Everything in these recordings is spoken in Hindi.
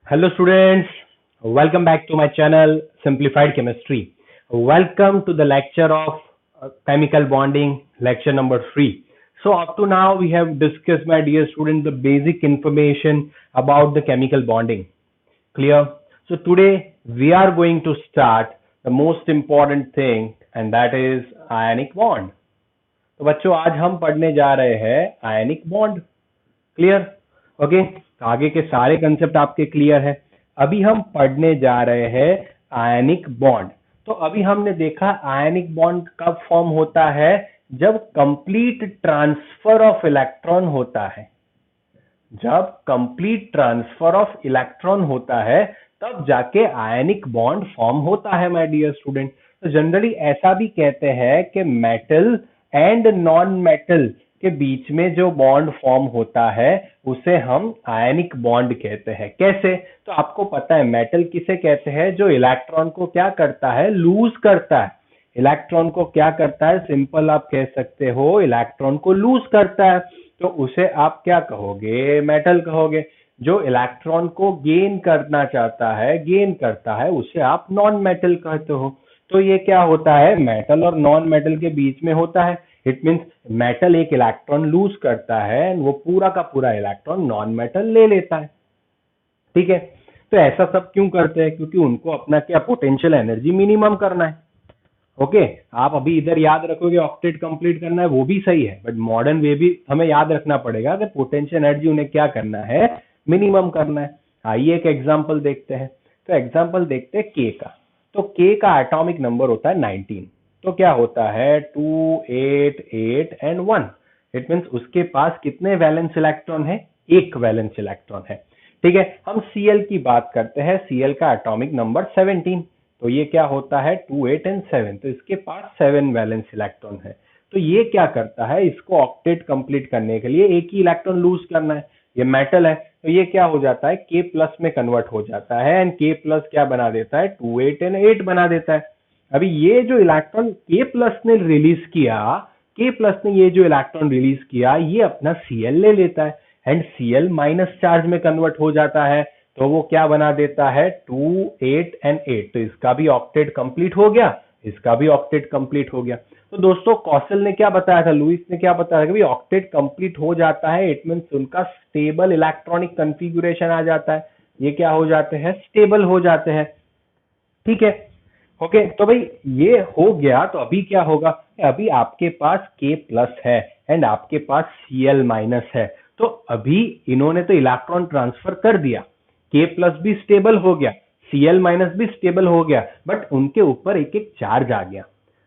Hello students, welcome back to my channel Simplified Chemistry. Welcome to the lecture of chemical bonding, lecture number 3. So up to now we have discussed, my dear students, the basic information about the chemical bonding. Clear? So today we are going to start the most important thing, and that is ionic bond. तो बच्चों आज हम पढ़ने जा रहे हैं आयनिक बॉन्ड. क्लियर? ओके, आगे के सारे कंसेप्ट आपके क्लियर है. अभी हम पढ़ने जा रहे हैं आयनिक बॉन्ड. तो अभी हमने देखा आयनिक बॉन्ड कब फॉर्म होता है, जब कंप्लीट ट्रांसफर ऑफ इलेक्ट्रॉन होता है. जब कंप्लीट ट्रांसफर ऑफ इलेक्ट्रॉन होता है तब जाके आयनिक बॉन्ड फॉर्म होता है माय डियर स्टूडेंट. तो जनरली ऐसा भी कहते हैं कि मेटल एंड नॉन मेटल के बीच में जो बॉन्ड फॉर्म होता है उसे हम आयनिक बॉन्ड कहते हैं. कैसे? तो आपको पता है मेटल किसे कहते हैं, जो इलेक्ट्रॉन को क्या करता है, लूज करता है. इलेक्ट्रॉन को क्या करता है, सिंपल आप कह सकते हो इलेक्ट्रॉन को लूज करता है. तो उसे आप क्या कहोगे, मेटल कहोगे. जो इलेक्ट्रॉन को गेन करना चाहता है, गेन करता है, उसे आप नॉन मेटल कहते हो. तो ये क्या होता है, मेटल और नॉन मेटल के बीच में होता है. इट मीन्स मेटल एक इलेक्ट्रॉन लूज करता है, वो पूरा का पूरा इलेक्ट्रॉन नॉन मेटल ले लेता है. ठीक है. तो ऐसा सब क्यों करते हैं, क्योंकि उनको अपना क्या पोटेंशियल एनर्जी मिनिमम करना है. ओके, आप अभी इधर याद रखोगे ऑक्टेट कंप्लीट करना है, वो भी सही है, बट मॉडर्न वे भी हमें याद रखना पड़ेगा कि पोटेंशियल एनर्जी उन्हें क्या करना है, मिनिमम करना है. आइए एक एग्जांपल देखते हैं. तो एग्जांपल देखते हैं के का. तो के का एटॉमिक नंबर होता है 19. तो क्या होता है 2, 8, 8 एंड 1. इट मीन्स उसके पास कितने वैलेंस इलेक्ट्रॉन है, एक वैलेंस इलेक्ट्रॉन है. ठीक है. हम Cl की बात करते हैं. Cl का एटॉमिक नंबर 17. तो ये क्या होता है 2, 8 एंड 7. तो इसके पास 7 वैलेंस इलेक्ट्रॉन है. तो ये क्या करता है, इसको ऑक्टेट कंप्लीट करने के लिए एक ही इलेक्ट्रॉन लूज करना है. ये मेटल है तो ये क्या हो जाता है, K प्लस में कन्वर्ट हो जाता है एंड K प्लस क्या बना देता है, 2, 8 एंड 8 बना देता है. अभी ये जो इलेक्ट्रॉन K प्लस ने रिलीज किया, K प्लस ने ये जो इलेक्ट्रॉन रिलीज किया, ये अपना Cl ले लेता है एंड Cl माइनस चार्ज में कन्वर्ट हो जाता है. तो वो क्या बना देता है 2, 8 एंड 8. तो इसका भी ऑक्टेट कंप्लीट हो गया, इसका भी ऑक्टेट कंप्लीट हो गया. तो दोस्तों कॉसल ने क्या बताया था, लुईस ने क्या बताया था कि ऑक्टेट कंप्लीट हो जाता है, इट मींस उनका स्टेबल इलेक्ट्रॉनिक कॉन्फ़िगरेशन आ जाता है. ये क्या हो जाते हैं, स्टेबल हो जाते हैं. ठीक है. ओके, तो भाई ये हो गया. तो अभी क्या होगा, अभी आपके पास K प्लस है एंड आपके पास Cl माइनस है. तो अभी इन्होंने तो इलेक्ट्रॉन ट्रांसफर कर दिया, K प्लस भी स्टेबल हो गया, Cl माइनस भी स्टेबल हो गया, बट उनके ऊपर एक एक चार्ज आ गया.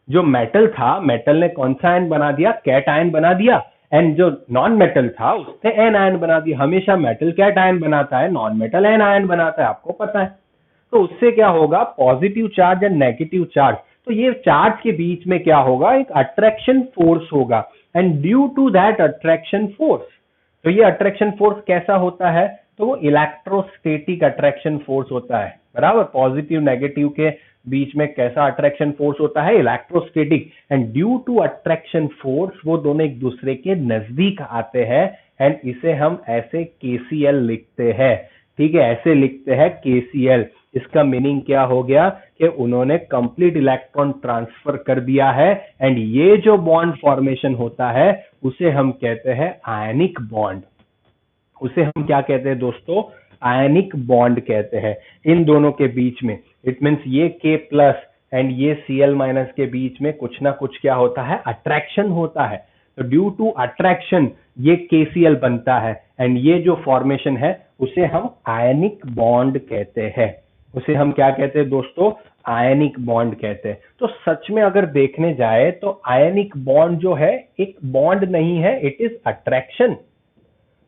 जो मेटल था, मेटल ने कौन सा आयन बना दिया, कैट आयन बना दिया. एंड जो नॉन मेटल था उसने एन आयन बना दिया. हमेशा मेटल कैट आयन बनाता है, नॉन मेटल एन आयन बनाता है, आपको पता है. तो उससे क्या होगा, positive charge and negative charge. तो ये चार्ज के बीच में क्या होगा, एक अट्रैक्शन फोर्स होगा. And due to that attraction force, तो ये अट्रैक्शन फोर्स कैसा होता है, तो वो इलेक्ट्रोस्टैटिक अट्रैक्शन फोर्स होता है. बराबर, पॉजिटिव नेगेटिव के बीच में कैसा अट्रैक्शन फोर्स होता है, electrostatic. And due to attraction force वो दोनों एक दूसरे के नजदीक आते हैं एंड इसे हम ऐसे KCl लिखते हैं. ठीक है, ऐसे लिखते हैं KCl. इसका मीनिंग क्या हो गया कि उन्होंने कंप्लीट इलेक्ट्रॉन ट्रांसफर कर दिया है एंड ये जो बॉन्ड फॉर्मेशन होता है उसे हम कहते हैं आयनिक बॉन्ड. उसे हम क्या कहते हैं दोस्तों, आयनिक बॉन्ड कहते हैं इन दोनों के बीच में. इट मींस ये K प्लस एंड ये Cl माइनस के बीच में कुछ ना कुछ क्या होता है, अट्रैक्शन होता है. तो ड्यू टू अट्रैक्शन ये KCl बनता है एंड ये जो फॉर्मेशन है उसे हम आयनिक बॉन्ड कहते हैं. उसे हम क्या कहते हैं दोस्तों, आयनिक बॉन्ड कहते हैं. तो सच में अगर देखने जाए तो आयनिक बॉन्ड जो है एक बॉन्ड नहीं है, इट इज अट्रैक्शन.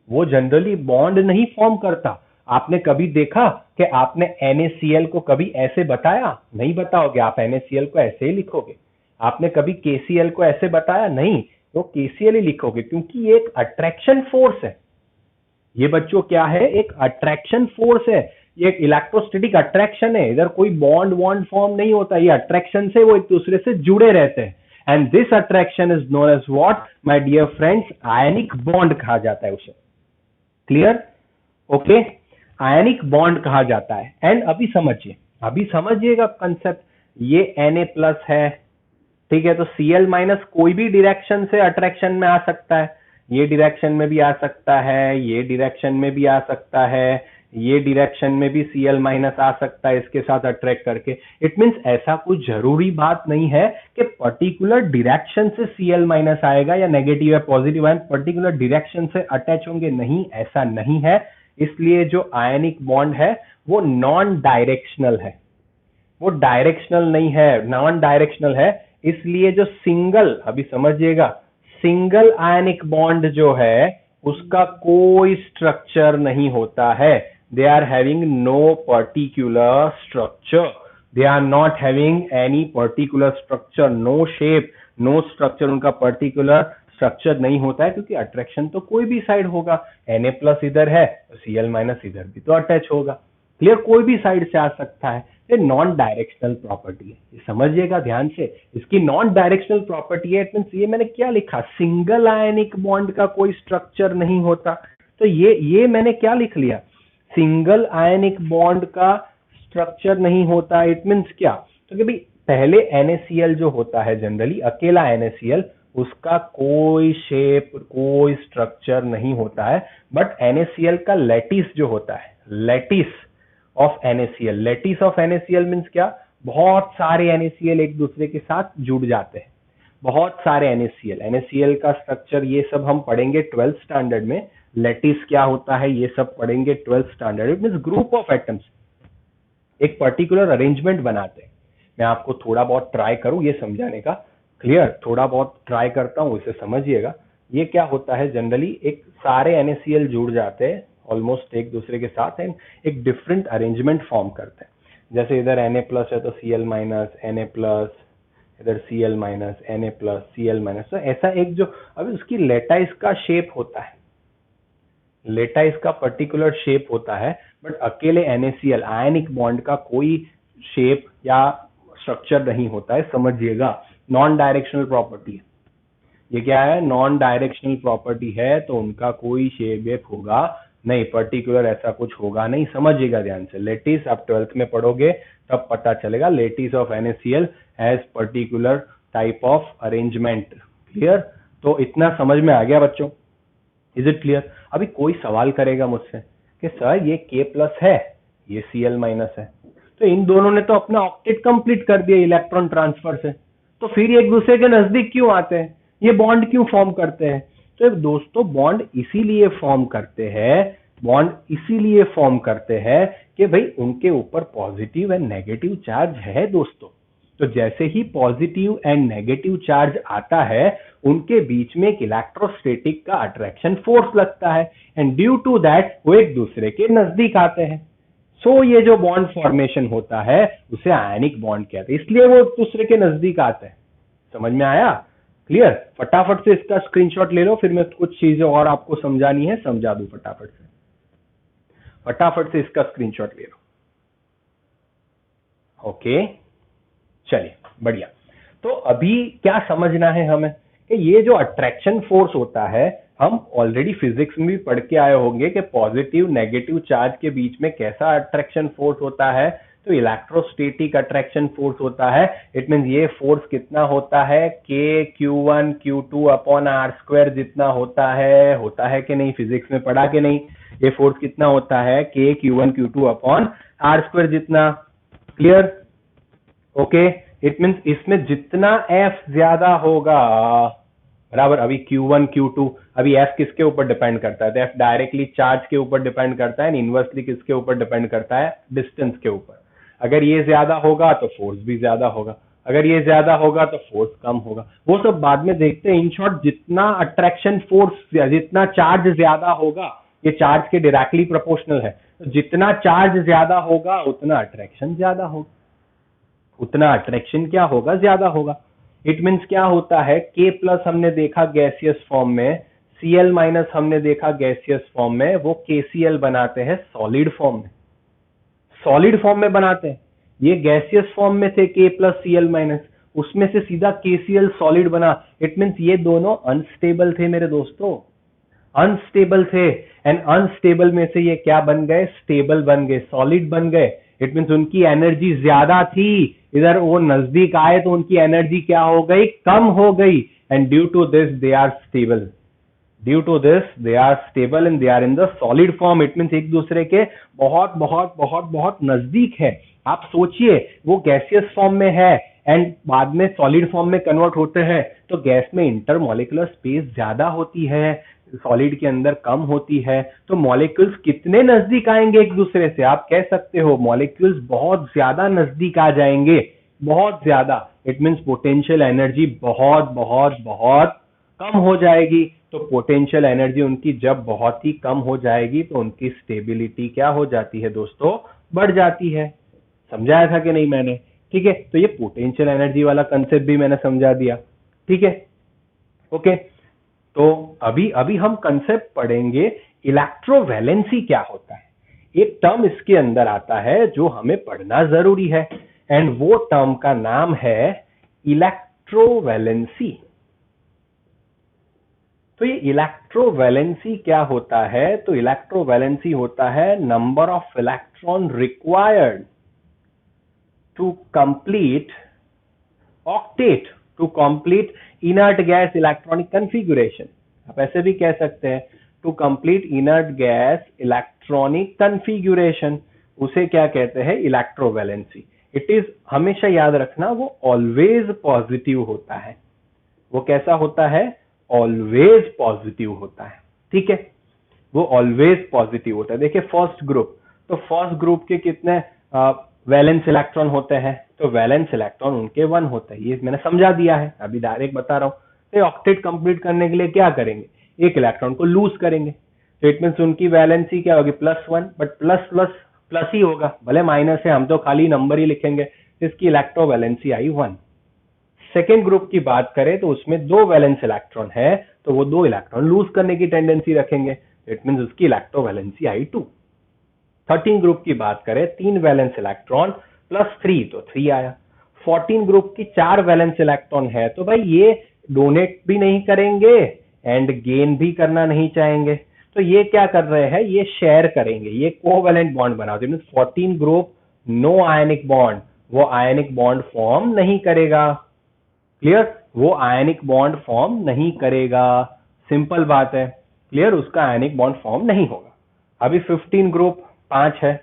वो जनरली बॉन्ड नहीं फॉर्म करता. आपने कभी देखा कि आपने NaCl को कभी ऐसे बताया, नहीं बताओगे. आप NaCl को ऐसे ही लिखोगे. आपने कभी KCl को ऐसे बताया, नहीं, तो KCl ही लिखोगे क्योंकि ये एक अट्रैक्शन फोर्स है. ये बच्चों क्या है, एक अट्रैक्शन फोर्स है. ये एक इलेक्ट्रोस्टैटिक अट्रैक्शन है. इधर कोई बॉन्ड फॉर्म नहीं होता. ये अट्रैक्शन से वो एक दूसरे से जुड़े रहते हैं and this attraction is known as what my dear friends, ionic bond कहा जाता है उसे. क्लियर? ओके. आयनिक बॉन्ड कहा जाता है। एंड अभी समझिएगा कंसेप्ट, ये Na+ है, ठीक है, तो Cl- कोई भी डायरेक्शन से अट्रैक्शन में आ सकता है, ये डायरेक्शन में भी आ सकता है, ये डायरेक्शन में भी आ सकता है, ये डायरेक्शन में भी Cl- आ सकता है इसके साथ अट्रैक्ट करके। इट मींस ऐसा कुछ जरूरी बात नहीं है कि पर्टिकुलर डायरेक्शन से Cl- आएगा या नेगेटिव या पॉजिटिव आयन पर्टिकुलर डायरेक्शन से अटैच होंगे, नहीं, ऐसा नहीं है। इसलिए जो आयनिक बॉन्ड है वो नॉन डायरेक्शनल है, वो डायरेक्शनल नहीं है, नॉन डायरेक्शनल है। इसलिए जो सिंगल, अभी समझिएगा, सिंगल आयनिक बॉन्ड जो है उसका कोई स्ट्रक्चर नहीं होता है। They are having no particular structure, they are not having any particular structure, no shape, no structure, उनका पर्टिकुलर स्ट्रक्चर नहीं होता है, क्योंकि अट्रैक्शन तो कोई भी साइड होगा। Na+ इधर है तो Cl- इधर भी तो अटैच होगा। क्लियर, कोई भी साइड से आ सकता है। ये नॉन डायरेक्शनल प्रॉपर्टी है, ये समझिएगा ध्यान से, इसकी नॉन डायरेक्शनल प्रॉपर्टी है। इट मींस ये मैंने क्या लिखा, सिंगल आयनिक बॉन्ड का कोई स्ट्रक्चर नहीं होता, तो ये मैंने क्या लिख लिया, सिंगल आयनिक बॉन्ड का स्ट्रक्चर नहीं होता। इट मींस क्या, तो कि भाई पहले NaCl जो होता है जनरली अकेला NaCl, उसका कोई शेप, कोई स्ट्रक्चर नहीं होता है। बट NaCl का लैटिस जो होता है, lattice of NaCl, lattice of NaCl means क्या, बहुत सारे NaCl एक दूसरे के साथ जुड़ जाते हैं, बहुत सारे NaCl का स्ट्रक्चर ये सब हम पढ़ेंगे 12th स्टैंडर्ड में। लैटिस क्या होता है ये सब पढ़ेंगे 12th standard. It means group of atoms एक पर्टिकुलर अरेंजमेंट बनाते हैं। मैं आपको थोड़ा बहुत ट्राई करूं ये समझाने का, क्लियर, थोड़ा बहुत ट्राई करता हूं, इसे समझिएगा। ये क्या होता है, जनरली एक सारे NaCl जुड़ जाते हैं ऑलमोस्ट एक दूसरे के साथ एंड एक डिफरेंट अरेंजमेंट फॉर्म करते हैं। जैसे इधर Na+ है तो Cl-, Na+, इधर Cl-, Na+, Cl-, तो ऐसा एक जो, अभी उसकी लेटाइस का शेप होता है, लेटाइस का पर्टिकुलर शेप होता है, बट अकेले NaCl आयनिक बॉन्ड का कोई शेप या स्ट्रक्चर नहीं होता है, समझिएगा। नॉन डायरेक्शनल प्रॉपर्टी है ये, क्या है, नॉन डायरेक्शनल प्रॉपर्टी है, तो उनका कोई शेप वेप होगा नहीं, पर्टिकुलर ऐसा कुछ होगा नहीं, समझिएगा ध्यान से। लेटिस आप 12th में पढ़ोगे तब पता चलेगा, lattice of NaCl has particular type of arrangement. Clear, तो इतना समझ में आ गया बच्चों, इज इट क्लियर। अभी कोई सवाल करेगा मुझसे कि सर ये K+ है, ये Cl- है, तो इन दोनों ने तो अपना ऑक्टेट कंप्लीट कर दिया इलेक्ट्रॉन ट्रांसफर से, तो फिर एक दूसरे के नजदीक क्यों आते हैं, ये बॉन्ड क्यों फॉर्म करते हैं। तो दोस्तों बॉन्ड इसीलिए फॉर्म करते हैं, बॉन्ड इसीलिए फॉर्म करते हैं कि भाई उनके ऊपर पॉजिटिव एंड नेगेटिव चार्ज है दोस्तों। तो जैसे ही पॉजिटिव एंड नेगेटिव चार्ज आता है उनके बीच में एक इलेक्ट्रोस्टैटिक का अट्रैक्शन फोर्स लगता है एंड ड्यू टू दैट वो एक दूसरे के नजदीक आते हैं। सो ये जो बॉन्ड फॉर्मेशन होता है उसे आयनिक बॉन्ड कहते हैं, इसलिए वो एक दूसरे के नजदीक आते हैं। समझ में आया, क्लियर। फटाफट से इसका स्क्रीनशॉट ले लो, फिर मैं कुछ चीजें और आपको समझानी है समझा दूं, फटाफट से इसका स्क्रीनशॉट ले लो। ओके, चलिए बढ़िया। तो अभी क्या समझना है हमें कि ये जो अट्रैक्शन फोर्स होता है, हम ऑलरेडी फिजिक्स में भी पढ़ के आए होंगे कि पॉजिटिव नेगेटिव चार्ज के बीच में कैसा अट्रैक्शन फोर्स होता है, तो इलेक्ट्रोस्टैटिक अट्रैक्शन फोर्स होता है। इट मींस ये फोर्स कितना होता है, K(Q1 Q2 अपॉन R²) जितना होता है कि नहीं, फिजिक्स में पढ़ा कि नहीं, ये फोर्स कितना होता है, K(Q1 Q2 अपॉन R²) जितना। क्लियर, ओके, इट मींस इसमें जितना F ज्यादा होगा, बराबर, अभी Q1 Q2, अभी F किसके ऊपर डिपेंड करता है, तो F डायरेक्टली चार्ज के ऊपर डिपेंड करता है, इनवर्सली किसके ऊपर डिपेंड करता है, डिस्टेंस के ऊपर। अगर ये ज्यादा होगा तो फोर्स भी ज्यादा होगा, अगर ये ज्यादा होगा तो फोर्स कम होगा, वो सब बाद में देखते हैं। इन शॉर्ट, जितना अट्रैक्शन फोर्स, जितना चार्ज ज्यादा होगा, ये चार्ज के डायरेक्टली प्रोपोर्शनल है, तो जितना चार्ज ज्यादा होगा उतना अट्रैक्शन ज्यादा होगा, उतना अट्रैक्शन क्या होगा, ज्यादा होगा। इट मींस क्या होता है, K+ हमने देखा गैसियस फॉर्म में, Cl- हमने देखा गैसियस फॉर्म में, वो KCl बनाते हैं सॉलिड फॉर्म में, सॉलिड फॉर्म में बनाते हैं। ये गैसियस फॉर्म में थे K+ Cl-, उसमें से सीधा KCl सॉलिड बना। इट मींस ये दोनों अनस्टेबल थे मेरे दोस्तों, अनस्टेबल थे, एंड अनस्टेबल में से ये क्या बन गए, स्टेबल बन गए, सॉलिड बन गए। इट मीन्स उनकी एनर्जी ज्यादा थी, इधर वो नजदीक आए तो उनकी एनर्जी क्या हो गई, कम हो गई, and due to this they are stable. Due to this they are stable and they are in the solid form. It means एक दूसरे के बहुत बहुत बहुत बहुत नजदीक है। आप सोचिए, वो गैसियस फॉर्म में है एंड बाद में सॉलिड फॉर्म में कन्वर्ट होते हैं, तो गैस में इंटरमॉलिक्यूलर स्पेस ज्यादा होती है, सॉलिड के अंदर कम होती है, तो मॉलिक्यूल्स कितने नजदीक आएंगे एक दूसरे से, आप कह सकते हो मॉलिक्यूल्स बहुत ज्यादा नजदीक आ जाएंगे, बहुत ज्यादा। इट मीन्स पोटेंशियल एनर्जी बहुत बहुत बहुत कम हो जाएगी। तो पोटेंशियल एनर्जी उनकी जब बहुत ही कम हो जाएगी तो उनकी स्टेबिलिटी क्या हो जाती है दोस्तों, बढ़ जाती है। समझाया था कि नहीं मैंने? ठीक है, तो ये पोटेंशियल एनर्जी वाला कंसेप्ट भी मैंने समझा दिया। ठीक है, ओके। तो अभी अभी हम कंसेप्ट पढ़ेंगे इलेक्ट्रोवैलेंसी क्या होता है। एक टर्म इसके अंदर आता है जो हमें पढ़ना जरूरी है, एंड वो टर्म का नाम है इलेक्ट्रोवैलेंसी। तो ये इलेक्ट्रोवैलेंसी क्या होता है, तो इलेक्ट्रोवैलेंसी होता है number of electron required to complete octet, to complete inert gas electronic configuration. आप ऐसे भी कह सकते हैं to complete inert gas electronic configuration, उसे क्या कहते हैं, इलेक्ट्रोवैलेंसी। इट इज, हमेशा याद रखना, वो ऑलवेज पॉजिटिव होता है। वो कैसा होता है, ऑलवेज पॉजिटिव होता है। ठीक है, वो ऑलवेज पॉजिटिव होता है। देखिए फर्स्ट ग्रुप, तो फर्स्ट ग्रुप के कितने वैलेंस इलेक्ट्रॉन होते हैं, तो वैलेंस इलेक्ट्रॉन उनके 1 होते हैं, ये मैंने समझा दिया है, अभी डायरेक्ट बता रहा हूं। तो ऑक्टेट कंप्लीट करने के लिए क्या करेंगे, एक इलेक्ट्रॉन को लूज करेंगे, तो इट मीन्स उनकी वैलेंसी क्या होगी, +1, बट प्लस प्लस प्लस ही होगा, भले माइनस है, हम तो खाली नंबर ही लिखेंगे। इसकी इलेक्ट्रोवैलेंसी आई 1। सेकेंड ग्रुप की बात करें तो उसमें 2 वैलेंस इलेक्ट्रॉन है, तो वो 2 इलेक्ट्रॉन लूज करने की टेंडेंसी रखेंगे, इट मीन्स उसकी इलेक्ट्रोवैलेंसी आई 2। 13 ग्रुप की बात करें, 3 वैलेंस इलेक्ट्रॉन +3, तो 3 आया। 14 ग्रुप की 4 वैलेंस इलेक्ट्रॉन है, तो भाई ये डोनेट भी नहीं करेंगे एंड गेन भी करना नहीं चाहेंगे, तो ये क्या कर रहे हैं, ये शेयर करेंगे, ये कोवैलेंट बॉन्ड बनाते हैं। 14 ग्रुप नो आयनिक बॉन्ड, वो आयनिक बॉन्ड फॉर्म नहीं करेगा। क्लियर, वो आयनिक बॉन्ड फॉर्म नहीं करेगा, सिंपल बात है। क्लियर, उसका आयनिक बॉन्ड फॉर्म नहीं होगा। अभी 15 ग्रुप 5 है,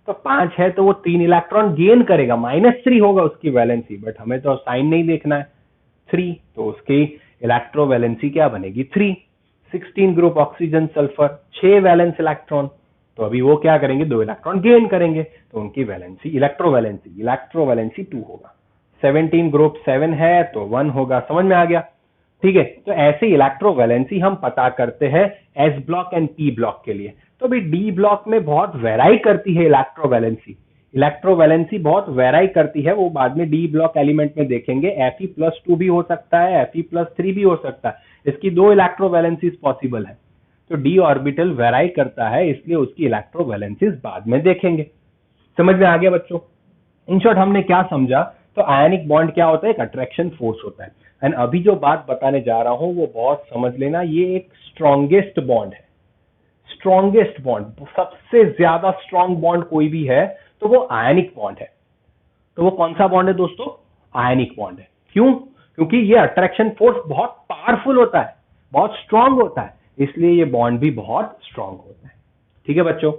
तो 5 है तो वो 3 इलेक्ट्रॉन गेन करेगा, -3 होगा उसकी वैलेंसी, बट हमें तो साइन नहीं देखना है, 3, तो उसकी इलेक्ट्रोवैलेंसी क्या बनेगी, 3। 16 group oxygen sulphur, 6 valence electron, तो अभी वो क्या करेंगे, 2 इलेक्ट्रॉन गेन करेंगे, तो उनकी वैलेंसी इलेक्ट्रोवैलेंसी 2 होगा। 17 ग्रुप 7 है तो 1 होगा। समझ में आ गया? ठीक है, तो ऐसे इलेक्ट्रोवैलेंसी हम पता करते हैं S block and P block के लिए। तो अभी डी ब्लॉक में बहुत वेराई करती है इलेक्ट्रोवैलेंसी, इलेक्ट्रोवैलेंसी बहुत वेराई करती है, वो बाद में डी ब्लॉक एलिमेंट में देखेंगे। Fe+2 भी हो सकता है, Fe+3 भी हो सकता है, इसकी 2 इलेक्ट्रोवैलेंसीज पॉसिबल है। तो डी ऑर्बिटल वेराई करता है, इसलिए उसकी इलेक्ट्रोवैलेंसीज बाद में देखेंगे। समझ में आ गया बच्चों? इन शॉर्ट हमने क्या समझा, तो आयनिक बॉन्ड क्या होता है, एक अट्रैक्शन फोर्स होता है। एंड अभी जो बात बताने जा रहा हूं वो बहुत समझ लेना, ये एक स्ट्रॉन्गेस्ट बॉन्ड है। स्ट्रॉन्गेस्ट बॉन्ड, सबसे ज्यादा स्ट्रॉन्ग बॉन्ड कोई भी है तो वो आयनिक बॉन्ड है। तो वो कौन सा बॉन्ड है दोस्तों, आयनिक बॉन्ड है। क्यों? क्योंकि ये अट्रैक्शन फोर्स बहुत पावरफुल होता है, बहुत स्ट्रांग होता है, इसलिए ये बॉन्ड भी बहुत स्ट्रांग होता है। ठीक है बच्चों,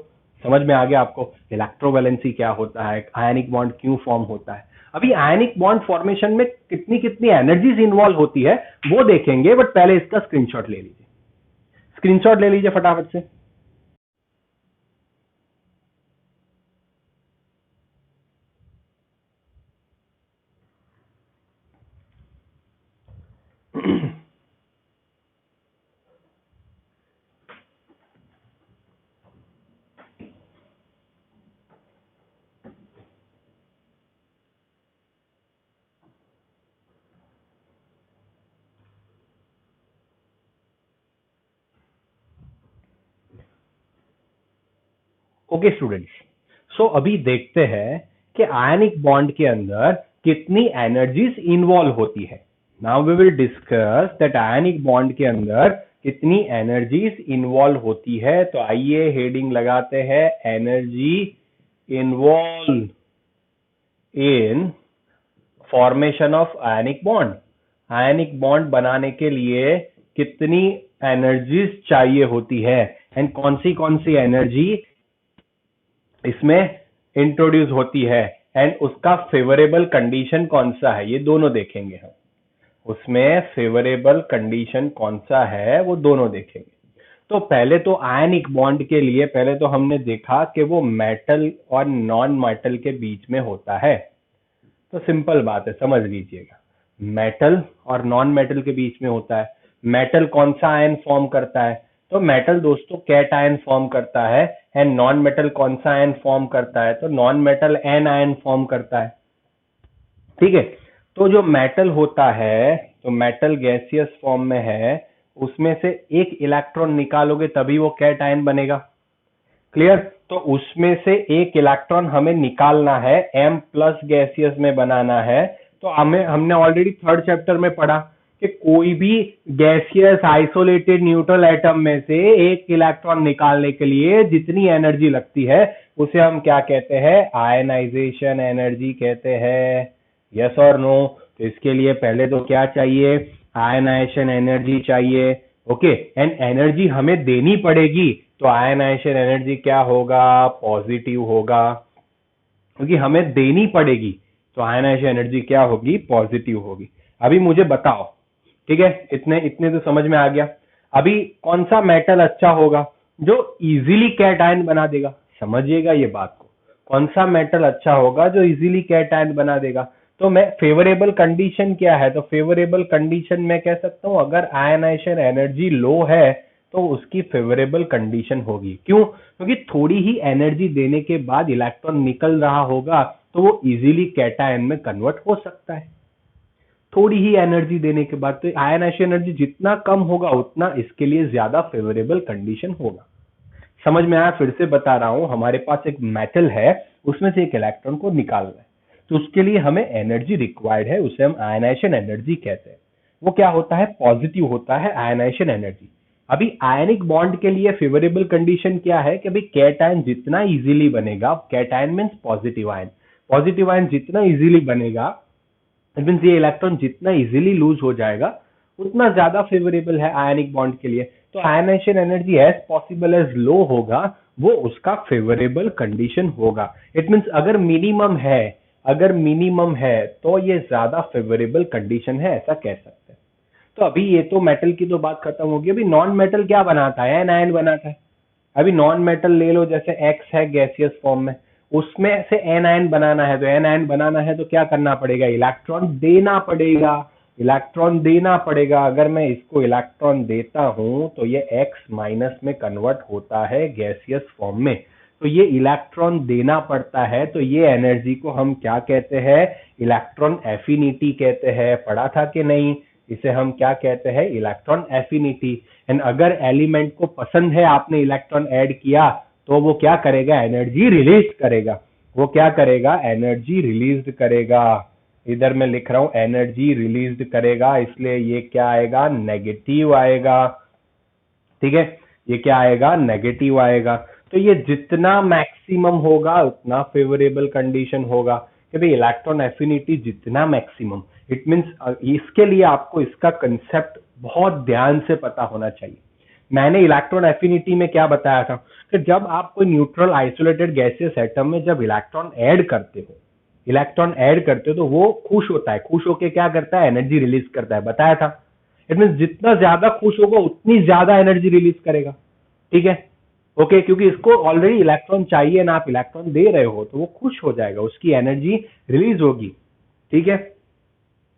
समझ में आ गया आपको इलेक्ट्रोवैलेंसी क्या होता है, आयनिक बॉन्ड क्यों फॉर्म होता है। अभी आयनिक बॉन्ड फॉर्मेशन में कितनी कितनी एनर्जीज इन्वॉल्व होती है वो देखेंगे, बट पहले इसका स्क्रीनशॉट ले लीजिए, स्क्रीनशॉट ले लीजिए फटाफट से। ओके स्टूडेंट्स, सो अभी देखते हैं कि आयनिक बॉन्ड के अंदर कितनी एनर्जीज इन्वॉल्व होती है। Now we will discuss that ionic bond के अंदर कितनी एनर्जीज इन्वॉल्व होती है। तो आइए हेडिंग लगाते हैं, energy involve in formation of ionic bond. Ionic bond बनाने के लिए कितनी एनर्जीज चाहिए होती है एंड कौन सी एनर्जी इसमें इंट्रोड्यूस होती है एंड उसका फेवरेबल कंडीशन कौन सा है, ये दोनों देखेंगे हम। उसमें फेवरेबल कंडीशन कौन सा है वो दोनों देखेंगे। तो पहले तो आयनिक बॉन्ड के लिए पहले तो हमने देखा कि वो मेटल और नॉन मेटल के बीच में होता है। तो सिंपल बात है, समझ लीजिएगा, मेटल और नॉन मेटल के बीच में होता है। मेटल कौन सा आयन फॉर्म करता है? तो मेटल दोस्तों कैट आयन फॉर्म करता है एंड नॉन मेटल कौन सा आयन फॉर्म करता है? तो non metal anion form करता है। ठीक है, तो जो मेटल होता है, तो मेटल गैसियस फॉर्म में है, उसमें से एक इलेक्ट्रॉन निकालोगे तभी वो कैट आयन बनेगा। क्लियर? तो उसमें से एक इलेक्ट्रॉन हमें निकालना है, M प्लस गैसियस में बनाना है। तो हमने ऑलरेडी थर्ड चैप्टर में पढ़ा कि कोई भी गैसियस आइसोलेटेड न्यूट्रल एटम में से एक इलेक्ट्रॉन निकालने के लिए जितनी एनर्जी लगती है उसे हम क्या कहते हैं? आयनाइजेशन एनर्जी कहते हैं। यस और नो? तो इसके लिए पहले तो क्या चाहिए? आयनाइजेशन एनर्जी चाहिए। ओके, एंड एनर्जी हमें देनी पड़ेगी, तो आयनाइजेशन एनर्जी क्या होगा? पॉजिटिव होगा, क्योंकि हमें देनी पड़ेगी। तो आयनाइजेशन एनर्जी क्या होगी? पॉजिटिव होगी। अभी मुझे बताओ, ठीक है, इतने इतने तो समझ में आ गया। अभी कौन सा मेटल अच्छा होगा जो इजीली कैट आयन बना देगा? समझिएगा ये बात को, कौन सा मेटल अच्छा होगा जो इजीली कैट आयन बना देगा? तो मैं फेवरेबल कंडीशन क्या है? तो फेवरेबल कंडीशन मैं कह सकता हूं, अगर आयनाइजेशन एनर्जी लो है तो उसकी फेवरेबल कंडीशन होगी। क्यों? क्योंकि थोड़ी ही एनर्जी देने के बाद इलेक्ट्रॉन निकल रहा होगा तो वो इजीली कैटायन में कन्वर्ट हो सकता है, थोड़ी ही एनर्जी देने के बाद। तो आयनाइजेशन एनर्जी जितना कम होगा उतना इसके लिए ज्यादा फेवरेबल कंडीशन होगा। समझ में आया? फिर से बता रहा हूं, हमारे पास एक मेटल है, उसमें से एक इलेक्ट्रॉन को निकालना है, तो उसके लिए हमें एनर्जी रिक्वायर्ड है, उसे हम आयनाइजेशन एनर्जी कहते हैं। वो क्या होता है? पॉजिटिव होता है आयनाइजेशन एनर्जी। अभी आयनिक बॉन्ड के लिए फेवरेबल कंडीशन क्या है कि भाई कैटायन जितना इजीली बनेगा, कैटायन मींस पॉजिटिव आयन जितना इजीली बनेगा, इट मींस ये इलेक्ट्रॉन जितना इजीली लूज हो जाएगा उतना ज्यादा फेवरेबल है आयनिक बॉन्ड के लिए। तो ionization energy as possible as low होगा, वो उसका फेवरेबल कंडीशन होगा। इट मींस अगर मिनिमम है तो ये ज्यादा फेवरेबल कंडीशन है, ऐसा कह सकते हैं। तो अभी ये तो मेटल की तो बात खत्म होगी। अभी नॉन मेटल क्या बनाता है? एन आयन बनाता है। अभी नॉन मेटल ले लो, जैसे एक्स है गैसियस फॉर्म में, उसमें से एन आयन बनाना है। तो एन आयन बनाना है तो क्या करना पड़ेगा? इलेक्ट्रॉन देना पड़ेगा। अगर मैं इसको इलेक्ट्रॉन देता हूं तो ये एक्स माइनस में कन्वर्ट होता है गैसियस फॉर्म में, तो ये इलेक्ट्रॉन देना पड़ता है। तो ये एनर्जी को हम क्या कहते हैं? इलेक्ट्रॉन एफिनिटी कहते हैं। पढ़ा था कि नहीं? इसे हम क्या कहते हैं? Electron affinity. एंड अगर एलिमेंट को पसंद है, आपने इलेक्ट्रॉन ऐड किया, तो वो क्या करेगा? एनर्जी रिलीज करेगा। वो क्या करेगा? एनर्जी रिलीज करेगा। इधर मैं लिख रहा हूं एनर्जी रिलीज करेगा, इसलिए ये क्या आएगा? नेगेटिव आएगा। ठीक है, ये क्या आएगा? नेगेटिव आएगा। तो ये जितना मैक्सिमम होगा उतना फेवरेबल कंडीशन होगा कि भाई इलेक्ट्रॉन एफिनिटी जितना मैक्सिमम। इट मींस इसके लिए आपको इसका कंसेप्ट बहुत ध्यान से पता होना चाहिए। मैंने इलेक्ट्रॉन एफिनिटी में क्या बताया था कि जब आप कोई न्यूट्रल आइसोलेटेड गैसियस एटम में जब इलेक्ट्रॉन ऐड करते हो तो वो खुश होता है। खुश होके क्या करता है? एनर्जी रिलीज करता है, बताया था। इट मींस जितना ज्यादा खुश होगा उतनी ज्यादा एनर्जी रिलीज करेगा। ठीक है, ओके, क्योंकि इसको ऑलरेडी इलेक्ट्रॉन चाहिए ना, आप इलेक्ट्रॉन दे रहे हो तो वो खुश हो जाएगा, उसकी एनर्जी रिलीज होगी। ठीक है,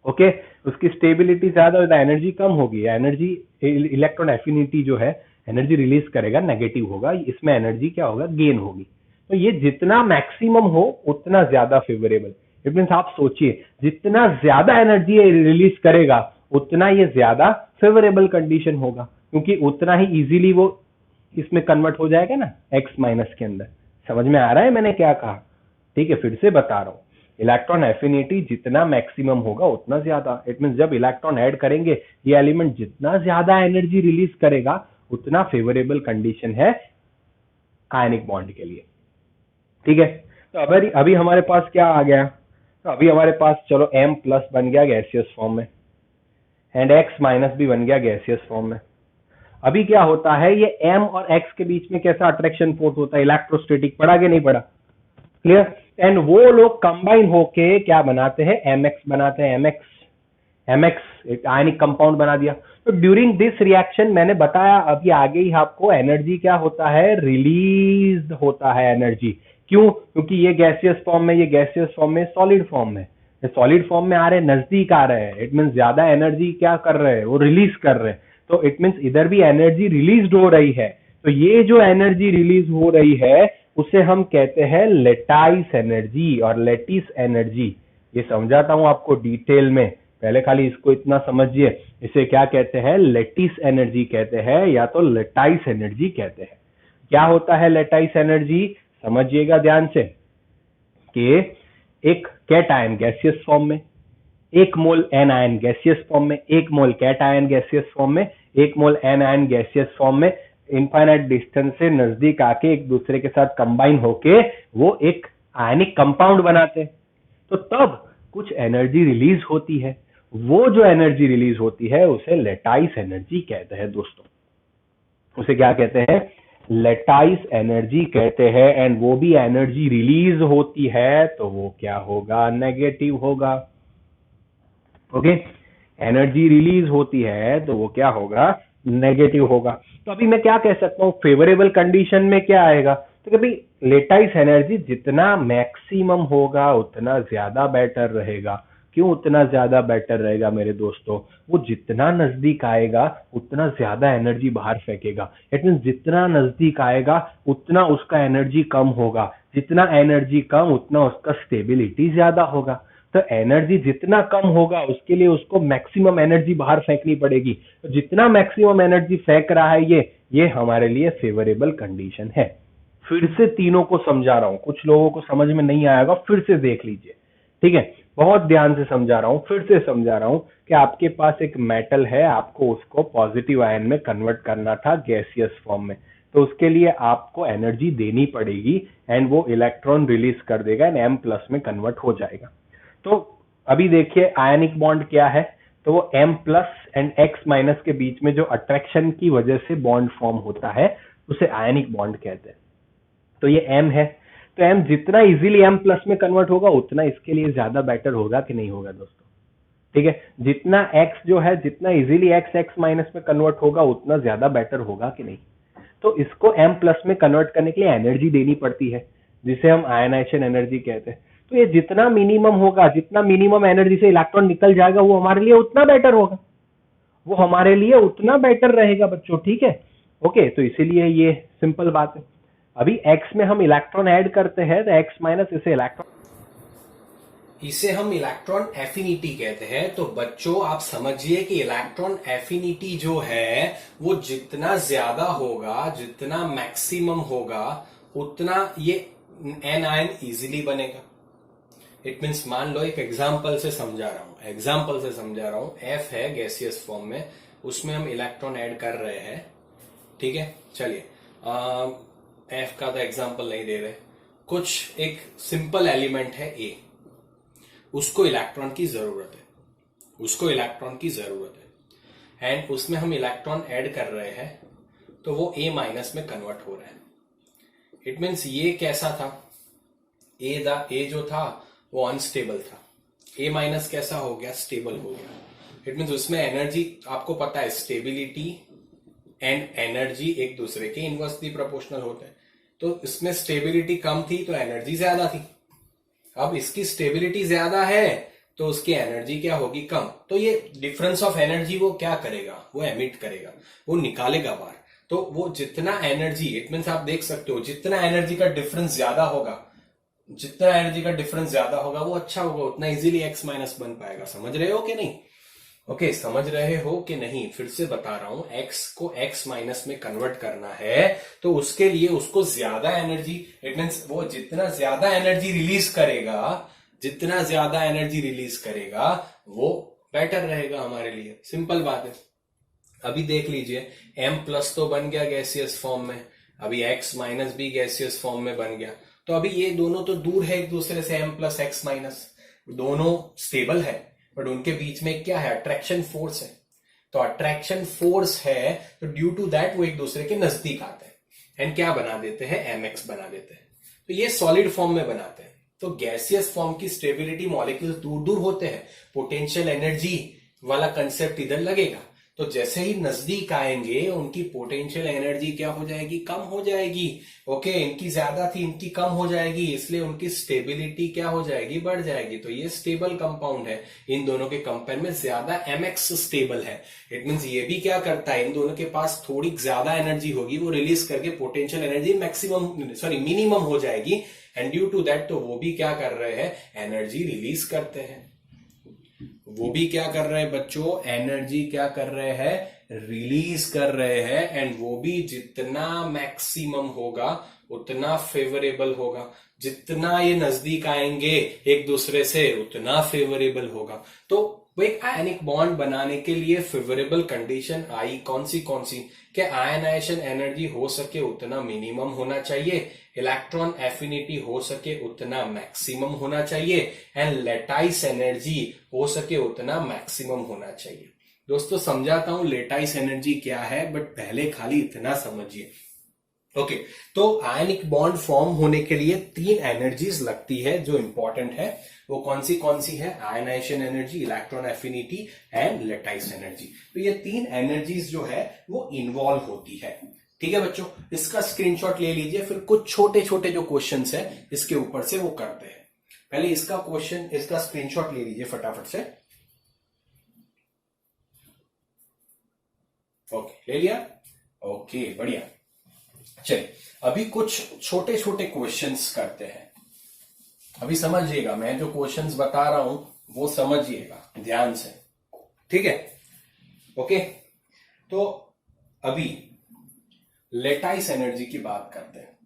ओके, उसकी स्टेबिलिटी ज्यादा होता है, एनर्जी कम होगी। एनर्जी इलेक्ट्रॉन एफिनिटी जो है एनर्जी रिलीज करेगा, नेगेटिव होगा, इसमें एनर्जी क्या होगा? गेन होगी। तो ये जितना मैक्सिमम हो उतना ज्यादा फेवरेबल। इट मींस आप सोचिए, जितना ज्यादा एनर्जी रिलीज करेगा उतना ये ज्यादा फेवरेबल कंडीशन होगा, क्योंकि उतना ही इजीली वो इसमें कन्वर्ट हो जाएगा ना, एक्स माइनस के अंदर। समझ में आ रहा है मैंने क्या कहा? ठीक है, फिर से बता रहा हूं। इलेक्ट्रॉन एफिनिटी जितना मैक्सिमम होगा उतना ज्यादा। इट मीन जब इलेक्ट्रॉन ऐड करेंगे ये एलिमेंट जितना ज्यादा एनर्जी रिलीज करेगा उतना फेवरेबल कंडीशन है आयनिक बॉन्ड के लिए। ठीक है, तो अभी हमारे पास क्या आ गया, तो अभी हमारे पास चलो M प्लस बन गया गैसियस फॉर्म में एंड X माइनस भी बन गया गैसियस फॉर्म में। अभी क्या होता है, ये M और X के बीच में कैसा अट्रैक्शन फोर्स होता है, इलेक्ट्रोस्टैटिक, पढ़ा कि नहीं पढ़ा, क्लियर। एंड वो लोग कंबाइन होके क्या बनाते हैं, MX बनाते हैं, MX एक आयनिक कंपाउंड बना दिया। तो ड्यूरिंग दिस रिएक्शन मैंने बताया अभी आगे ही आपको, एनर्जी क्या होता है, रिलीज होता है एनर्जी। क्यों, क्योंकि ये गैसियस फॉर्म में, ये गैसियस फॉर्म में, सॉलिड फॉर्म में, सॉलिड फॉर्म में आ रहे, नजदीक आ रहे हैं, इट मीन ज्यादा एनर्जी क्या कर रहे हैं, वो रिलीज कर रहे हैं। तो इट मीन्स इधर भी एनर्जी रिलीज हो रही है। तो ये जो एनर्जी रिलीज हो रही है उसे हम कहते हैं लेटाइस एनर्जी और लेटिस एनर्जी। ये समझाता हूं आपको डिटेल में, पहले खाली इसको इतना समझिए, इसे क्या कहते हैं, लेटिस एनर्जी कहते हैं या तो लेटाइस एनर्जी कहते हैं। क्या होता है लेटाइस एनर्जी, समझिएगा ध्यान से, कि एक कैटायन गैसियस फॉर्म में, 1 मोल एनायन गैसियस फॉर्म में, 1 मोल कैटायन गैसियस फॉर्म में, 1 मोल एनायन गैसियस फॉर्म में, इनफाइनाइट डिस्टेंस से नजदीक आके एक दूसरे के साथ कंबाइन होके वो एक आयनिक कंपाउंड बनाते हैं। तो तब कुछ एनर्जी रिलीज होती है, वो जो एनर्जी रिलीज होती है उसे लेटाइस एनर्जी कहते हैं दोस्तों। उसे क्या कहते हैं, लेटाइस एनर्जी कहते हैं। एंड वो भी एनर्जी रिलीज होती है तो वो क्या होगा, नेगेटिव होगा। ओके, एनर्जी रिलीज होती है तो वो क्या होगा, नेगेटिव होगा। तो अभी मैं क्या कह सकता हूँ, फेवरेबल कंडीशन में क्या आएगा, तो कभी लेटाइस एनर्जी जितना मैक्सिमम होगा उतना ज्यादा बेटर रहेगा। क्यों उतना ज्यादा बेटर रहेगा मेरे दोस्तों, वो जितना नजदीक आएगा उतना ज्यादा एनर्जी बाहर फेंकेगा। इट मीन जितना नजदीक आएगा उतना उसका एनर्जी कम होगा, जितना एनर्जी कम उतना उसका स्टेबिलिटी ज्यादा होगा। तो एनर्जी जितना कम होगा उसके लिए उसको मैक्सिमम एनर्जी बाहर फेंकनी पड़ेगी। तो जितना मैक्सिमम एनर्जी फेंक रहा है ये हमारे लिए फेवरेबल कंडीशन है। फिर से तीनों को समझा रहा हूं, कुछ लोगों को समझ में नहीं आएगा, फिर से देख लीजिए, ठीक है, बहुत ध्यान से समझा रहा हूं, फिर से समझा रहा हूं कि आपके पास एक मेटल है, आपको उसको पॉजिटिव आयन में कन्वर्ट करना था गैसियस फॉर्म में। तो उसके लिए आपको एनर्जी देनी पड़ेगी एंड वो इलेक्ट्रॉन रिलीज कर देगा एंड M प्लस में कन्वर्ट हो जाएगा। तो अभी देखिए आयनिक बॉन्ड क्या है, तो वो M plus and X minus के बीच में जो अट्रैक्शन की वजह से बॉन्ड फॉर्म होता है उसे आयनिक बॉन्ड कहते हैं। तो ये M है, तो M जितना इजीली M प्लस में कन्वर्ट होगा उतना इसके लिए ज्यादा बेटर होगा कि नहीं होगा दोस्तों, ठीक है। जितना X जो है, जितना इजीली X माइनस में कन्वर्ट होगा उतना ज्यादा बेटर होगा कि नहीं। तो इसको M प्लस में कन्वर्ट करने के लिए एनर्जी देनी पड़ती है जिसे हम आयनाइजेशन एनर्जी कहते हैं। तो ये जितना मिनिमम होगा, जितना मिनिमम एनर्जी से इलेक्ट्रॉन निकल जाएगा वो हमारे लिए उतना बेटर होगा, वो हमारे लिए उतना बेटर रहेगा बच्चों, ठीक है। ओके, तो इसीलिए ये सिंपल बात है। अभी X में हम इलेक्ट्रॉन ऐड करते हैं तो X माइनस इसे हम इलेक्ट्रॉन एफिनिटी कहते हैं। तो बच्चों आप समझिए कि इलेक्ट्रॉन एफिनिटी जो है वो जितना ज्यादा होगा, जितना मैक्सिमम होगा, उतना ये एन आयन इजीली बनेगा। इट मीन्स मान लो एक एग्जाम्पल से समझा रहा हूं, एफ है गैसियस फॉर्म में, उसमें हम इलेक्ट्रॉन ऐड कर रहे हैं, ठीक है। चलिए एफ का तो एग्जाम्पल नहीं दे रहे, कुछ एक सिंपल एलिमेंट है ए, उसको इलेक्ट्रॉन की जरूरत है एंड उसमें हम इलेक्ट्रॉन ऐड कर रहे हैं तो वो ए माइनस में कन्वर्ट हो रहा है। इट मीन्स ये कैसा था, ए जो था वो अनस्टेबल था, ए माइनस कैसा हो गया, स्टेबल हो गया। इट मीन्स उसमें एनर्जी, आपको पता है स्टेबिलिटी एंड एनर्जी एक दूसरे के इनवर्सली प्रोपोर्शनल होते हैं। तो इसमें स्टेबिलिटी कम थी तो एनर्जी ज्यादा थी, अब इसकी स्टेबिलिटी ज्यादा है तो उसकी एनर्जी क्या होगी, कम। तो ये डिफरेंस ऑफ एनर्जी वो क्या करेगा, वो एमिट करेगा, वो निकालेगा बाहर। तो वो जितना एनर्जी, इट मीन्स आप देख सकते हो जितना एनर्जी का डिफरेंस ज्यादा होगा, वो अच्छा होगा, उतना इजीली एक्स माइनस बन पाएगा। समझ रहे हो कि नहीं? ओके, समझ रहे हो कि नहीं? फिर से बता रहा हूं, x को x माइनस में कन्वर्ट करना है तो उसके लिए उसको ज्यादा एनर्जी, इट मीन्स वो जितना ज्यादा एनर्जी रिलीज करेगा जितना ज्यादा एनर्जी रिलीज करेगा वो बेटर रहेगा हमारे लिए। सिंपल बात है। अभी देख लीजिए M+ तो बन गया गैसियस फॉर्म में, अभी X- भी गैसियस फॉर्म में बन गया। तो अभी ये दोनों तो दूर है एक दूसरे से, M+ X-, दोनों स्टेबल है, बट उनके बीच में क्या है, अट्रैक्शन फोर्स है। तो अट्रैक्शन फोर्स है तो ड्यू टू दैट वो एक दूसरे के नजदीक आते हैं एंड क्या बना देते हैं, Mx बना देते हैं। तो ये सॉलिड फॉर्म में बनाते हैं। तो गैसियस फॉर्म की स्टेबिलिटी मॉलिक्यूल्स दूर दूर होते हैं, पोटेंशियल एनर्जी वाला कंसेप्ट इधर लगेगा। तो जैसे ही नजदीक आएंगे उनकी पोटेंशियल एनर्जी क्या हो जाएगी, कम हो जाएगी। ओके, इनकी ज्यादा थी, इनकी कम हो जाएगी, इसलिए उनकी स्टेबिलिटी क्या हो जाएगी, बढ़ जाएगी। तो ये स्टेबल कंपाउंड है, इन दोनों के कंपेयर में ज्यादा Mx स्टेबल है। इट मींस ये भी क्या करता है, इन दोनों के पास थोड़ी ज्यादा एनर्जी होगी, वो रिलीज करके पोटेंशियल एनर्जी मिनिमम हो जाएगी एंड ड्यू टू दैट तो वो भी क्या कर रहे हैं, एनर्जी रिलीज करते हैं। वो भी क्या कर रहे हैं बच्चों, एनर्जी क्या कर रहे हैं, रिलीज कर रहे हैं। एंड वो भी जितना मैक्सिमम होगा उतना फेवरेबल होगा। जितना ये नजदीक आएंगे एक दूसरे से उतना फेवरेबल होगा। तो वो एक आयनिक बॉन्ड बनाने के लिए फेवरेबल कंडीशन आई कौन सी कि आयनाइजेशन एनर्जी हो सके उतना मिनिमम होना चाहिए, इलेक्ट्रॉन एफिनिटी हो सके उतना मैक्सिमम होना चाहिए एंड लेटाइस एनर्जी हो सके उतना मैक्सिमम होना चाहिए। दोस्तों समझाता हूं लेटाइस एनर्जी क्या है, बट पहले खाली इतना समझिए। ओके, तो आयनिक बॉन्ड फॉर्म होने के लिए 3 एनर्जीज लगती है जो इंपॉर्टेंट है। वो कौन सी है, ionization energy, electron affinity and lattice energy. तो ये 3 एनर्जीज जो है वो इन्वॉल्व होती है। ठीक है बच्चों, इसका स्क्रीनशॉट ले लीजिए, फिर कुछ छोटे छोटे जो क्वेश्चंस है इसके ऊपर से वो करते हैं। पहले इसका स्क्रीनशॉट ले लीजिए फटाफट से। ओके, ले लिया। ओके, बढ़िया। चलिए अभी कुछ छोटे छोटे क्वेश्चंस करते हैं। अभी समझिएगा, मैं जो क्वेश्चंस बता रहा हूं वो समझिएगा ध्यान से, ठीक है। ओके, तो अभी लेटाइस एनर्जी की बात करते हैं।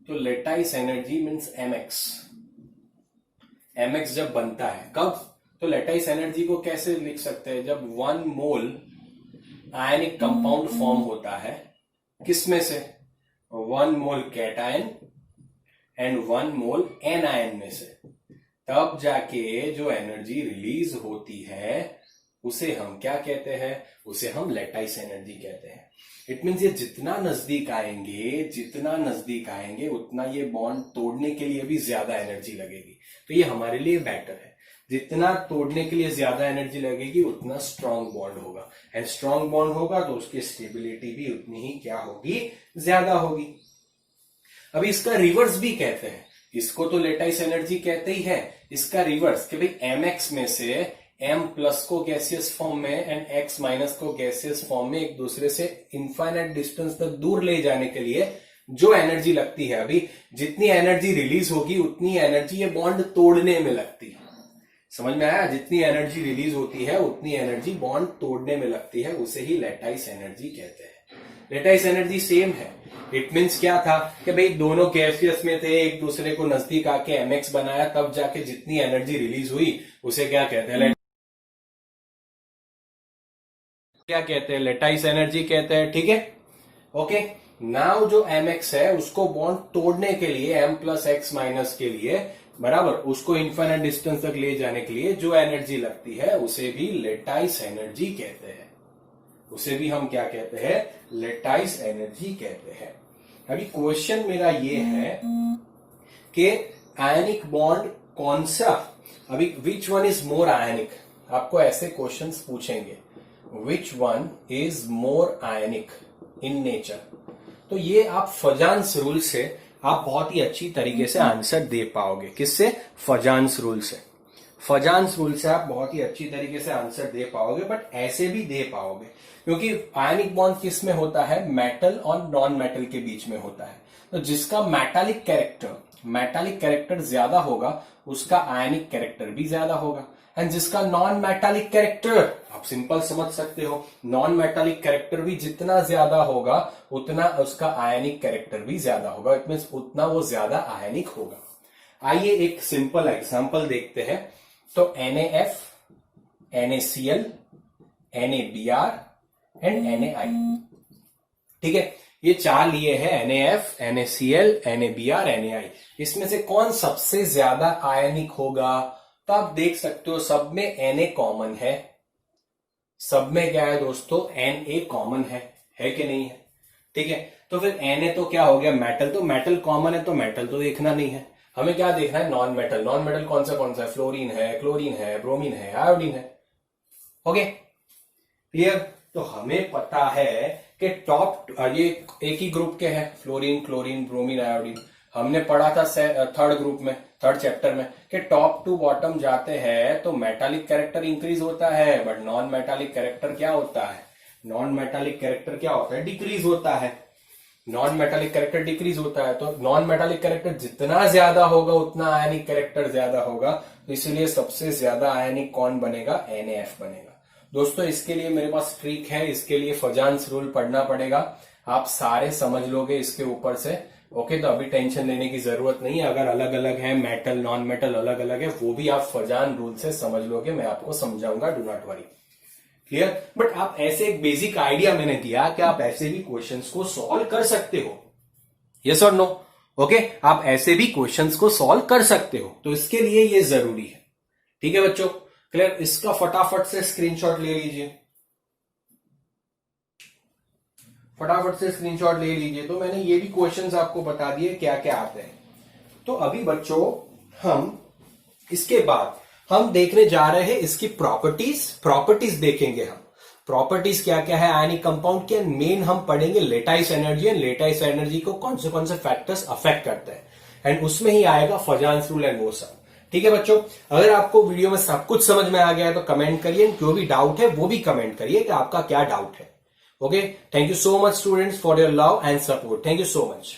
तो लेटाइस एनर्जी मीन्स mx जब बनता है कब, तो लेटाइस एनर्जी को कैसे लिख सकते हैं, जब 1 मोल आयनिक कंपाउंड फॉर्म होता है, किसमें से, 1 मोल कैटायन एंड 1 मोल एनायन में से, तब जाके जो एनर्जी रिलीज होती है उसे हम क्या कहते हैं, उसे हम लेटाइस एनर्जी कहते हैं। इट मीन्स ये जितना नजदीक आएंगे उतना ये बॉन्ड तोड़ने के लिए भी ज्यादा एनर्जी लगेगी। तो ये हमारे लिए बेटर है। जितना तोड़ने के लिए ज्यादा एनर्जी लगेगी उतना स्ट्रांग बॉन्ड होगा, एंड स्ट्रांग बॉन्ड होगा तो उसकी स्टेबिलिटी भी उतनी ही क्या होगी, ज्यादा होगी। अभी इसका रिवर्स भी कहते हैं, इसको तो लेटाइस एनर्जी कहते ही है, इसका रिवर्स कि भाई mx में से M+ को गैसियस फॉर्म में एंड X- को गैसियस फॉर्म में एक दूसरे से इनफाइनाइट डिस्टेंस तक दूर ले जाने के लिए जो एनर्जी लगती है, अभी जितनी एनर्जी रिलीज होगी उतनी एनर्जी ये बॉन्ड तोड़ने में लगती है। समझ में आया, जितनी एनर्जी रिलीज होती है उतनी एनर्जी बॉन्ड तोड़ने में लगती है, उसे ही लेटाइस एनर्जी कहते हैं। लेटाइस एनर्जी सेम है। इट मीन्स क्या था कि भाई दोनों गैसियस में थे, एक दूसरे को नजदीक आके mx बनाया, तब जाके जितनी एनर्जी रिलीज हुई उसे क्या कहते हैं, लेटाइस एनर्जी कहते हैं। ठीक है, ओके। नाउ जो mx है उसको बॉन्ड तोड़ने के लिए M+ X- के लिए बराबर, उसको इनफाइनाइट डिस्टेंस तक ले जाने के लिए जो एनर्जी लगती है उसे भी लेटाइस एनर्जी कहते हैं। उसे भी हम क्या कहते हैं, लेटाइस एनर्जी कहते हैं। अभी क्वेश्चन मेरा ये है कि आयनिक बॉन्ड कौन सा, अभी विच वन इज मोर आयनिक, आपको ऐसे क्वेश्चंस पूछेंगे, which one is more ionic in nature. तो ये आप फजान्स रूल से आप बहुत ही अच्छी तरीके से आंसर दे पाओगे। किससे, फजान्स रूल से। फजान्स रूल से आप बहुत ही अच्छी तरीके से आंसर दे पाओगे, बट ऐसे भी दे पाओगे क्योंकि आयनिक बॉन्ड किस में होता है, मेटल और नॉन मेटल के बीच में होता है। तो जिसका मेटालिक कैरेक्टर ज्यादा होगा उसका आयनिक कैरेक्टर भी ज्यादा होगा, एंड जिसका नॉन मेटालिक कैरेक्टर, आप सिंपल समझ सकते हो, नॉन मेटालिक कैरेक्टर भी जितना ज्यादा होगा उतना उसका आयनिक कैरेक्टर भी ज्यादा होगा। इट मीन्स उतना वो ज्यादा आयनिक होगा। आइए एक सिंपल एग्जांपल देखते हैं। तो NaF, NaCl, NaBr and NaI, ठीक है, ये चार लिए हैं, NaF, NaCl, NaBr, NaI। इसमें से कौन सबसे ज्यादा आयनिक होगा? तो आप देख सकते हो सब में Na कॉमन है, सब में क्या है दोस्तों, Na कॉमन है कि नहीं है? ठीक है, तो फिर Na तो क्या हो गया, मेटल, तो मेटल कॉमन है तो मेटल तो देखना नहीं है, हमें क्या देखना है, नॉन मेटल। नॉन मेटल कौन सा है, फ्लोरीन है, क्लोरीन है, ब्रोमीन है, आयोडीन है। Okay, clear? तो हमें पता है कि टॉप, ये एक ही ग्रुप के हैं, फ्लोरीन, क्लोरीन, ब्रोमीन, आयोडीन। हमने पढ़ा था थर्ड ग्रुप में, थर्ड चैप्टर में, कि टॉप टू बॉटम जाते हैं तो मेटालिक कैरेक्टर इंक्रीज होता है, बट नॉन मेटालिक कैरेक्टर क्या होता है, नॉन मेटालिक कैरेक्टर क्या होता है, डिक्रीज होता है। नॉन मेटालिक कैरेक्टर डिक्रीज होता है, तो नॉन मेटालिक कैरेक्टर जितना ज्यादा होगा उतना आयनिक कैरेक्टर ज्यादा होगा, तो इसीलिए सबसे ज्यादा आयनिक कौन बनेगा, NaF बनेगा। दोस्तों इसके लिए मेरे पास ट्रिक है, इसके लिए फजान्स रूल पढ़ना पड़ेगा, आप सारे समझ लोगे इसके ऊपर से। ओके, तो अभी टेंशन लेने की जरूरत नहीं है, अगर अलग अलग है, मेटल नॉन मेटल अलग अलग है, वो भी आप फजान रूल से समझ लोगे, मैं आपको समझाऊंगा, do not worry. Clear? But आप ऐसे एक बेसिक आइडिया मैंने दिया कि आप ऐसे भी क्वेश्चंस को सॉल्व कर सकते हो, यस और नो? ओके, आप ऐसे भी क्वेश्चंस को सॉल्व कर सकते हो, तो इसके लिए ये जरूरी है। ठीक है बच्चों, क्लियर? इसका फटाफट से स्क्रीनशॉट ले लीजिए, फटाफट से स्क्रीनशॉट ले लीजिए। तो मैंने ये भी क्वेश्चंस आपको बता दिए क्या क्या आते हैं। तो अभी बच्चों हम इसके बाद हम देखने जा रहे हैं इसकी प्रॉपर्टीज देखेंगे हम। प्रॉपर्टीज क्या क्या है आयनिक कंपाउंड के, मेन हम पढ़ेंगे lattice energy, and lattice energy को कौन से फैक्टर्स अफेक्ट करते हैं, एंड उसमें ही आएगा फजान्स रूल एंड वो सब। ठीक है बच्चों, अगर आपको वीडियो में सब कुछ समझ में आ गया है तो कमेंट करिए, जो भी डाउट है वो भी कमेंट करिए कि आपका क्या डाउट है। Okay, thank you so much students for your love and support, thank you so much.